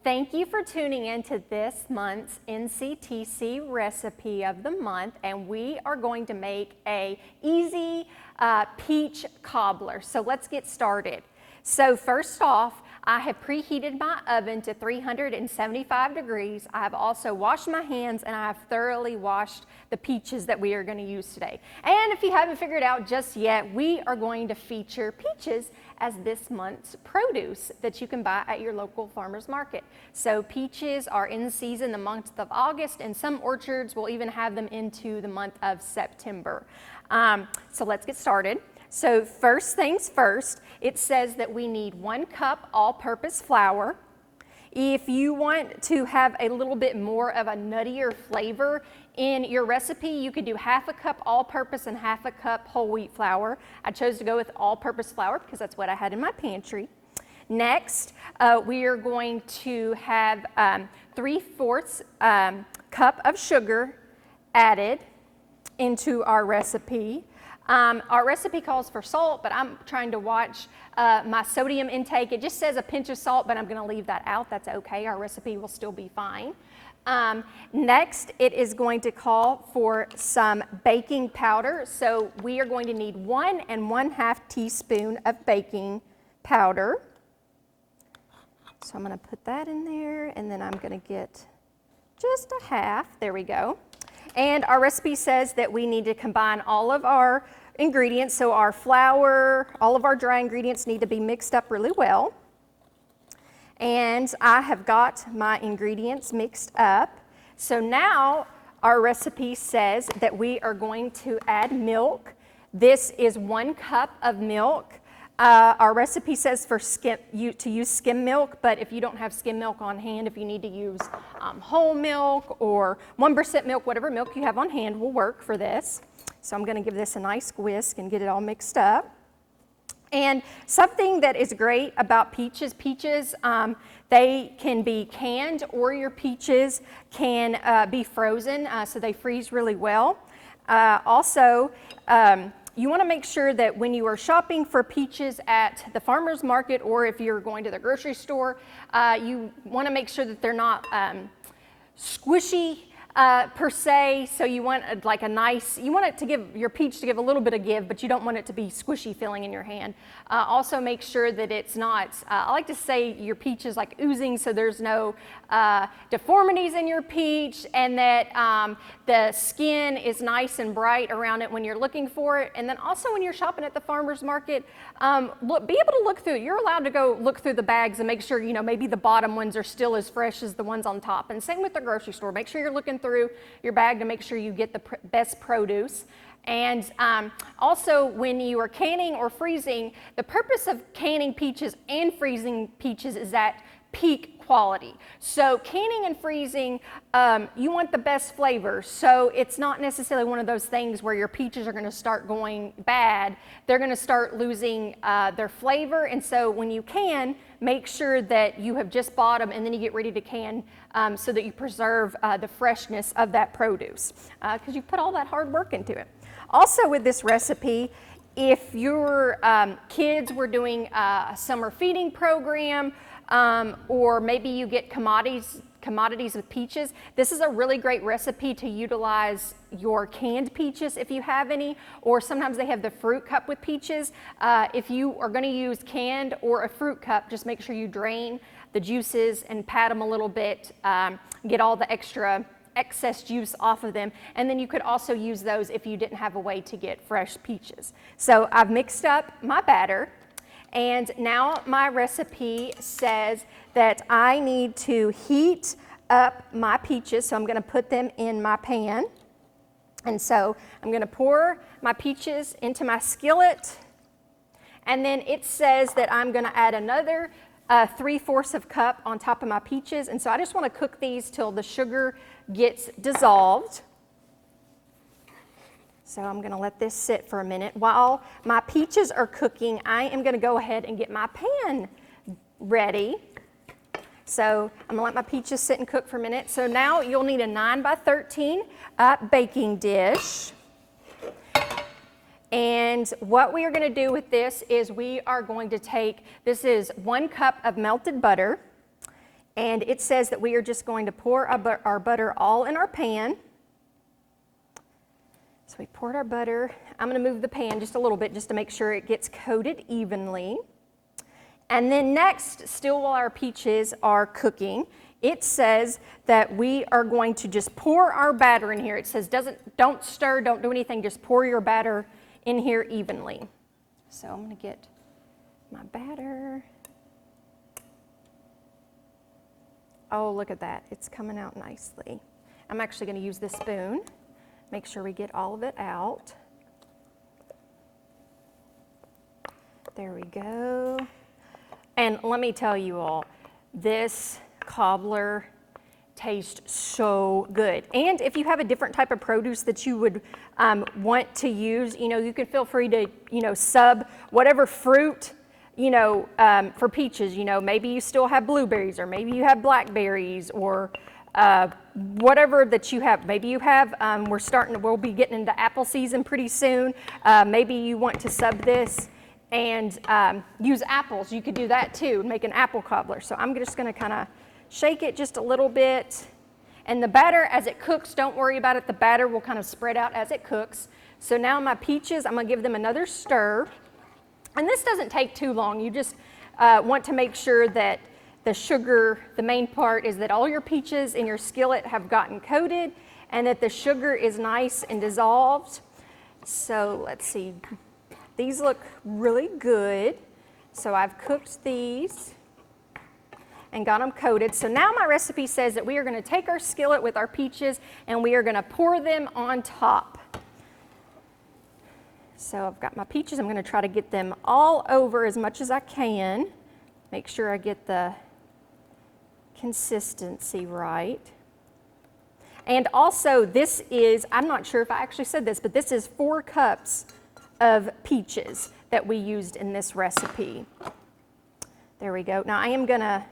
Thank you for tuning in to this month's NCTC recipe of the month, and we are going to make a easy peach cobbler. So let's get started. So first off, I have preheated my oven to 375 degrees. I have also washed my hands and I have thoroughly washed the peaches that we are going to use today. And if you haven't figured out just yet, we are going to feature peaches as this month's produce that you can buy at your local farmer's market. So peaches are in season the month of August, and some orchards will even have them into the month of September. So let's get started. So first things first, it says that we need 1 cup all-purpose flour. If you want to have a little bit more of a nuttier flavor in your recipe, you could do 1/2 cup all-purpose and 1/2 cup whole wheat flour. I chose to go with all-purpose flour because that's what I had in my pantry. Next, we are going to have 3/4 cup of sugar added into our recipe. Our recipe calls for salt, but I'm trying to watch my sodium intake. It just says a pinch of salt, but I'm going to leave that out. That's okay. Our recipe will still be fine. Next, it is going to call for some baking powder. So we are going to need 1 1/2 teaspoon of baking powder. So I'm going to put that in there, and then I'm going to get just a 1/2. There we go. And our recipe says that we need to combine all of our ingredients. So our flour, all of our dry ingredients need to be mixed up really well. And I have got my ingredients mixed up. So now our recipe says that we are going to add milk. This is 1 cup of milk. Our recipe says to use skim milk, but if you don't have skim milk on hand, if you need to use whole milk or 1% milk, whatever milk you have on hand will work for this. So I'm going to give this a nice whisk and get it all mixed up. And something that is great about peaches, they can be canned, or your peaches can be frozen, so they freeze really well. You want to make sure that when you are shopping for peaches at the farmer's market, or if you're going to the grocery store, you want to make sure that they're not squishy per se. So you want you want it to give your peach to give a little bit of give, but you don't want it to be squishy feeling in your hand. Also make sure that it's not, I like to say your peach is like oozing, so there's no deformities in your peach, and that the skin is nice and bright around it when you're looking for it. And then also when you're shopping at the farmer's market, be able to look through. You're allowed to go look through the bags and make sure, maybe the bottom ones are still as fresh as the ones on top. And same with the grocery store. Make sure you're looking through your bag to make sure you get the best produce. And also when you are canning or freezing, the purpose of canning peaches and freezing peaches is at peak quality. So canning and freezing, you want the best flavor. So it's not necessarily one of those things where your peaches are going to start going bad. They're going to start losing their flavor. And so when you can, make sure that you have just bought them and then you get ready to can so that you preserve the freshness of that produce, because you put all that hard work into it. Also with this recipe, if your kids were doing a summer feeding program, or maybe you get commodities with peaches, this is a really great recipe to utilize your canned peaches if you have any, or sometimes they have the fruit cup with peaches. If you are going to use canned or a fruit cup, just make sure you drain the juices and pat them a little bit, get all the excess juice off of them, and then you could also use those if you didn't have a way to get fresh peaches. So I've mixed up my batter, and now my recipe says that I need to heat up my peaches, so I'm going to put them in my pan. And so I'm going to pour my peaches into my skillet, and then it says that I'm going to add another 3/4 cup on top of my peaches. And so I just want to cook these till the sugar gets dissolved. So I'm going to let this sit for a minute. While my peaches are cooking, I am going to go ahead and get my pan ready. So I'm going to let my peaches sit and cook for a minute. So now you'll need a 9 by 13 baking dish. And what we are going to do with this is we are going to take, this is 1 cup of melted butter. And it says that we are just going to pour our butter all in our pan. So we poured our butter. I'm going to move the pan just a little bit just to make sure it gets coated evenly. And then next, still while our peaches are cooking, it says that we are going to just pour our batter in here. It says don't stir, don't do anything, just pour your batter in here evenly. So I'm going to get my batter. Oh, look at that. It's coming out nicely. I'm actually going to use this spoon. Make sure we get all of it out. There we go. And let me tell you all, this cobbler tastes so good. And if you have a different type of produce that you would want to use, you can feel free to, sub whatever fruit, for peaches. Maybe you still have blueberries, or maybe you have blackberries, or whatever that you have. Maybe you have, we'll be getting into apple season pretty soon. Maybe you want to sub this and use apples. You could do that too, make an apple cobbler. So I'm just going to kind of shake it just a little bit. And the batter, as it cooks, don't worry about it. The batter will kind of spread out as it cooks. So now my peaches, I'm going to give them another stir. And this doesn't take too long. You just want to make sure that the sugar, the main part is that all your peaches in your skillet have gotten coated and that the sugar is nice and dissolved. So let's see. These look really good. So I've cooked these and got them coated. So now my recipe says that we are going to take our skillet with our peaches and we are going to pour them on top. So I've got my peaches. I'm going to try to get them all over as much as I can. Make sure I get the consistency right. And also this is, I'm not sure if I actually said this, but this is 4 cups of peaches that we used in this recipe. There we go. Now I am going to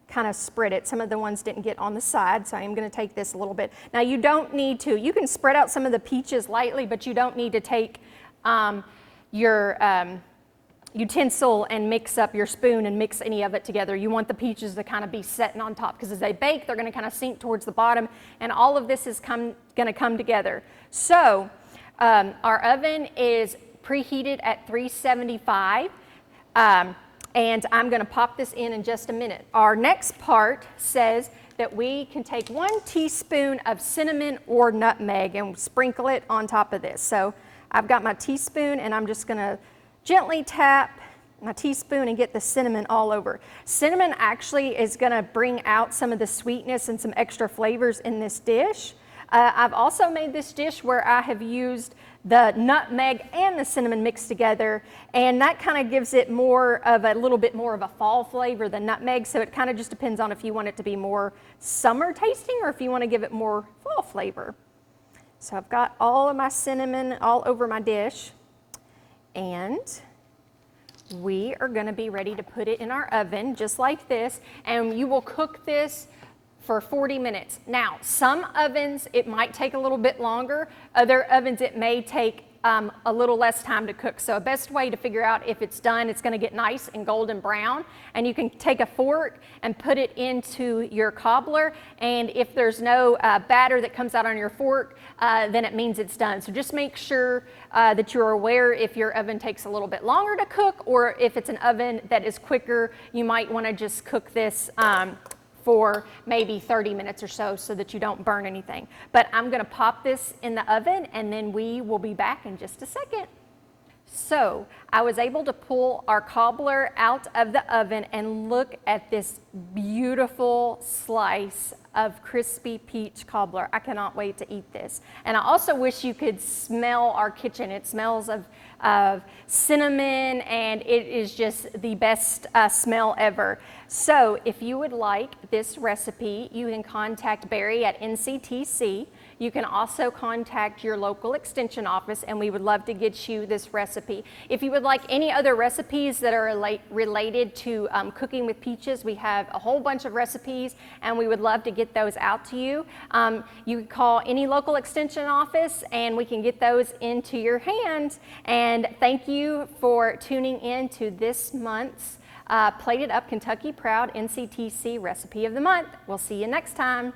kind of spread it. Some of the ones didn't get on the side, so I am going to take this a little bit. Now you don't need to. You can spread out some of the peaches lightly, but you don't need to take your utensil and mix up your spoon and mix any of it together. You want the peaches to kind of be setting on top, because as they bake, they're going to kind of sink towards the bottom, and all of this is going to come together. So our oven is preheated at 375, and I'm going to pop this in just a minute. Our next part says that we can take 1 teaspoon of cinnamon or nutmeg and sprinkle it on top of this. So I've got my teaspoon, and I'm just going to gently tap my teaspoon and get the cinnamon all over. Cinnamon actually is going to bring out some of the sweetness and some extra flavors in this dish. I've also made this dish where I have used the nutmeg and the cinnamon mixed together, and that kind of gives it a little bit more of a fall flavor than nutmeg. So it kind of just depends on if you want it to be more summer tasting or if you want to give it more fall flavor. So I've got all of my cinnamon all over my dish, and we are going to be ready to put it in our oven just like this, and you will cook this for 40 minutes. Now, some ovens, it might take a little bit longer. Other ovens, it may take a little less time to cook. So a best way to figure out if it's done, it's going to get nice and golden brown, and you can take a fork and put it into your cobbler, and if there's no batter that comes out on your fork, then it means it's done. So just make sure that you're aware if your oven takes a little bit longer to cook, or if it's an oven that is quicker, you might want to just cook this for maybe 30 minutes or so that you don't burn anything. But I'm going to pop this in the oven, and then we will be back in just a second. So I was able to pull our cobbler out of the oven, and look at this beautiful slice of crispy peach cobbler. I cannot wait to eat this. And I also wish you could smell our kitchen. It smells of cinnamon, and it is just the best smell ever. So if you would like this recipe, you can contact Barry at NCTC. You can also contact your local extension office, and we would love to get you this recipe. If you would like any other recipes that are related to cooking with peaches, we have a whole bunch of recipes, and we would love to get those out to you. You can call any local extension office, and we can get those into your hands. And thank you for tuning in to this month's Plated Up Kentucky Proud NCTC Recipe of the Month. We'll see you next time.